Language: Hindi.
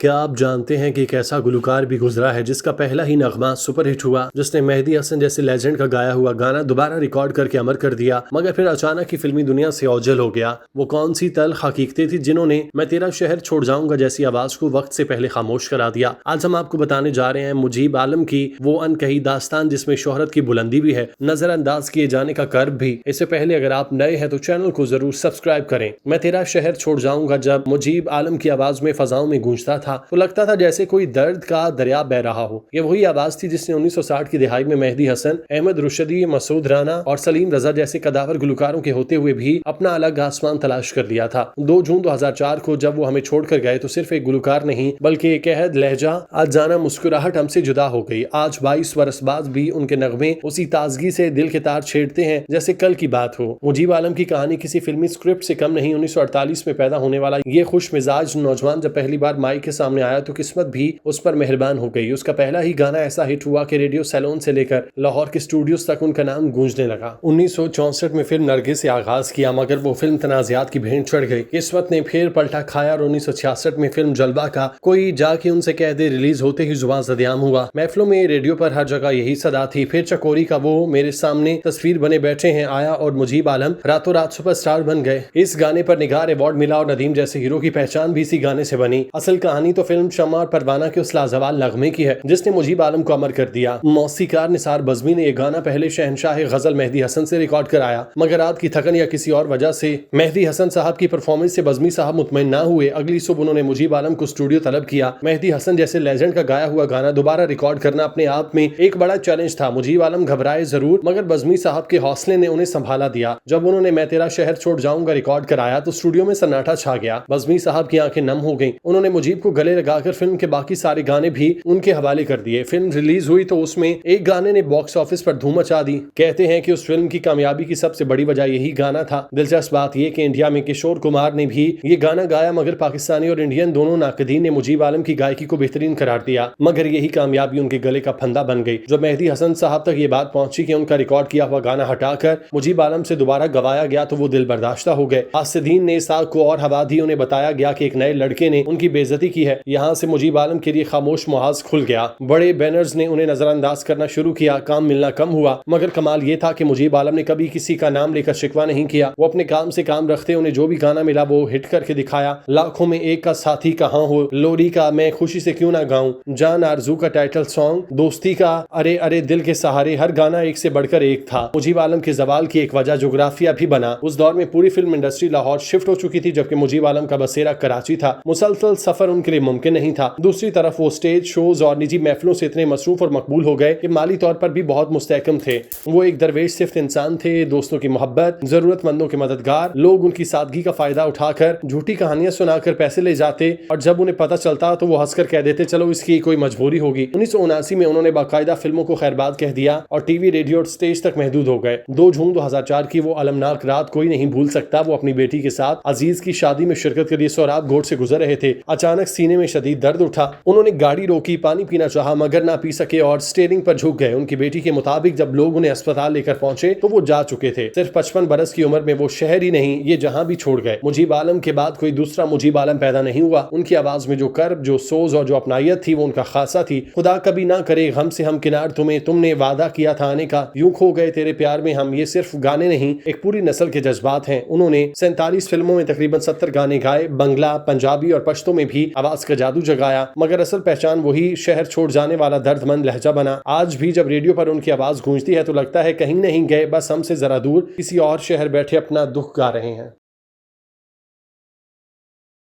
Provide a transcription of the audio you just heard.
क्या आप जानते हैं कि एक ऐसा गुलकार भी गुजरा है जिसका पहला ही नगमा सुपरहिट हुआ, जिसने मेहदी हसन जैसे लेजेंड का गाया हुआ गाना दोबारा रिकॉर्ड करके अमर कर दिया, मगर फिर अचानक ही फिल्मी दुनिया से ओझल हो गया। वो कौन सी तल्ख हकीकतें थी जिन्होंने मैं तेरा शहर छोड़ जाऊंगा जैसी आवाज को वक्त से पहले खामोश करा दिया। आज हम आपको बताने जा रहे हैं मुजीब आलम की वो अनकही दास्तान जिसमें शोहरत की बुलंदी भी है, नजरअंदाज किए जाने का कर्ब भी। इससे पहले अगर आप नए हैं तो चैनल को जरूर सब्सक्राइब करें। मैं तेरा शहर छोड़ जाऊंगा जब मुजीब आलम की आवाज में फजाओं में गूंजता था तो लगता था जैसे कोई दर्द का दरिया बह रहा हो। ये वही आवाज थी जिसने 1960 की दिहाई में मेहदी हसन, अहमद रुशदी, मसूद राना और सलीम रजा जैसे कदावर गुलकारों के होते हुए भी अपना अलग आसमान तलाश कर लिया था। 2 जून 2004 को जब वो हमें छोड़कर गए तो सिर्फ एक गुलकार नहीं बल्कि एक अहद, लहजा, आज जाना मुस्कुराहट हमसे जुदा हो गई। आज 22 बरस बाद भी उनके नगमे उसी ताजगी से दिल के तार छेड़ते हैं जैसे कल की बात हो। मुजीब आलम की कहानी किसी फिल्मी स्क्रिप्ट से कम नहीं। 1948 में पैदा होने वाला ये खुश मिजाज नौजवान जब पहली बार माइक के सामने आया तो किस्मत भी उस पर मेहरबान हो गई। उसका पहला ही गाना ऐसा हिट हुआ कि रेडियो सैलोन से लेकर लाहौर के स्टूडियोज तक उनका नाम गूंजने लगा। 1964 में फिल्म नरगिस से आगाज किया मगर वो फिल्म तनाज़ात की भेंट चढ़ गई। किस्मत ने फिर पलटा खाया और 1966 में फिल्म जलवा का कोई जाके उनसे कह दे रिलीज होते ही जुबान ज़दियाम हुआ। महफिलों में, रेडियो पर हर जगह यही सदा थी। फिर चकोरी का वो मेरे सामने तस्वीर बने बैठे हैं आया और मुजीब आलम रातों रात सुपरस्टार बन गए। इस गाने पर निगार अवार्ड मिला और नदीम जैसे हीरो की पहचान भी इसी गाने से बनी। असल कहानी तो फिल्म शम्मा और परवाना के उस लाजवाब नगमे की है जिसने मुजीब आलम को अमर कर दिया। मौसीकार निसार बज़मी ने यह गाना पहले शहनशाह गजल मेहदी हसन से रिकॉर्ड कराया, मगर रात की थकन या किसी और वजह से मेहदी हसन साहब की परफॉर्मेंस से बज़मी साहब मुतमईन ना हुए। अगली सुबह उन्होंने मुजीब आलम को स्टूडियो तलब किया। मेहदी हसन जैसे लेजेंड का गाया हुआ गाना दोबारा रिकॉर्ड करना अपने आप में एक बड़ा चैलेंज था। मुजीब आलम घबराए जरूर मगर बज़मी साहब के हौसले ने उन्हें संभाला दिया। जब उन्होंने मैं तेरा शहर छोड़ जाऊंगा रिकॉर्ड कराया तो स्टूडियो में सन्नाटा छा गया। बज़मी साहब की आंखें नम हो गईं। उन्होंने मुजीब को गले लगाकर फिल्म के बाकी सारे गाने भी उनके हवाले कर दिए। फिल्म रिलीज हुई तो उसमें एक गाने ने बॉक्स ऑफिस पर धूम मचा दी। कहते हैं कि उस फिल्म की कामयाबी की सबसे बड़ी वजह यही गाना था। दिलचस्प बात यह कि इंडिया में किशोर कुमार ने भी ये गाना गाया मगर पाकिस्तानी और इंडियन दोनों नाकदीन ने मुजीब आलम की गायकी को बेहतरीन करार दिया, मगर यही कामयाबी उनके गले का फंदा बन गई। जब मेहदी हसन साहब तक ये बात पहुंची कि उनका रिकॉर्ड किया हुआ गाना हटाकर मुजीब आलम से दोबारा गवाया गया तो वो दिल बर्दाश्ता हो गए। आसिदीन ने इस आग को और हवा दी। उन्हें बताया गया कि एक नए लड़के ने उनकी बेइज्जती की है। यहाँ से मुजीब आलम के लिए खामोश मुहाज खुल गया। बड़े बैनर्स ने उन्हें नजरअंदाज करना शुरू किया। काम मिलना कम हुआ मगर कमाल ये था कि मुजीब आलम ने कभी किसी का नाम लेकर शिकवा नहीं किया। वो अपने काम से काम रखते, उन्हें जो भी गाना मिला वो हिट करके दिखाया। लाखों में एक का साथी कहाँ हो, लोरी का मैं खुशी से क्यों ना गाऊं, जान आरजू का टाइटल सॉन्ग, दोस्ती का अरे अरे दिल के सहारे, हर गाना एक से बढ़कर एक था। मुजीब आलम के जवाल की एक वजह जोग्राफिया भी बना। उस दौर में पूरी फिल्म इंडस्ट्री लाहौर शिफ्ट हो चुकी थी जबकि मुजीब आलम का बसेरा कराची था। मुसलसल सफर उनके लिए मुमकिन नहीं था। दूसरी तरफ वो स्टेज शोज और निजी महफिलों से इतने मसरूफ और मकबूल हो गए कि माली तौर पर भी बहुत मुस्तहकम थे। वो एक दरवेश सिर्फ इंसान थे, दोस्तों की मोहब्बत, जरूरतमंदों के मददगार। लोग उनकी सादगी का फायदा उठाकर झूठी कहानियां सुनाकर पैसे ले जाते और जब उन्हें पता चलता तो वो हंसकर कह देते चलो इसकी कोई मजबूरी होगी। 1979 में उन्होंने बाकायदा फिल्मों को खैरबाद कह दिया और टीवी, रेडियो और स्टेज तक महदूद हो गए। 2 जून 2004 की वो अलमनाक रात कोई नहीं भूल सकता। वो अपनी बेटी के साथ अजीज की शादी में शिरकत के लिए सोराब घोट से गुजर रहे थे। अचानक सीने में शदीद दर्द उठा। उन्होंने गाड़ी रोकी, पानी पीना चाहा मगर ना पी सके और स्टीयरिंग पर झुक गए। उनकी बेटी के मुताबिक जब लोग उन्हें अस्पताल लेकर पहुंचे तो वो जा चुके थे। सिर्फ 55 बरस की उम्र में वो शहर ही नहीं ये जहां भी छोड़ गए। मुजीब आलम के बाद कोई दूसरा मुजीब आलम पैदा नहीं हुआ। उनकी आवाज में जो कर्ब, जो सोज और जो अपनायत थी वो उनका खासा थी। खुदा कभी ना करे गम से हम किनार तुम्हें, तुमने वादा किया था आने का, यूं खो गए तेरे प्यार में हम, ये सिर्फ गाने नहीं एक पूरी नस्ल के जज्बात हैं। उन्होंने 47 फिल्मों में तकरीबन 70 गाने गाए। बंगला, पंजाबी और पश्तो में भी आवाज का जादू जगाया मगर असल पहचान वही शहर छोड़ जाने वाला दर्दमंद लहजा बना। आज भी जब रेडियो पर उनकी आवाज गूंजती है तो लगता है कहीं नहीं गए, बस हमसे जरा दूर किसी और शहर बैठे अपना दुख गा रहे हैं।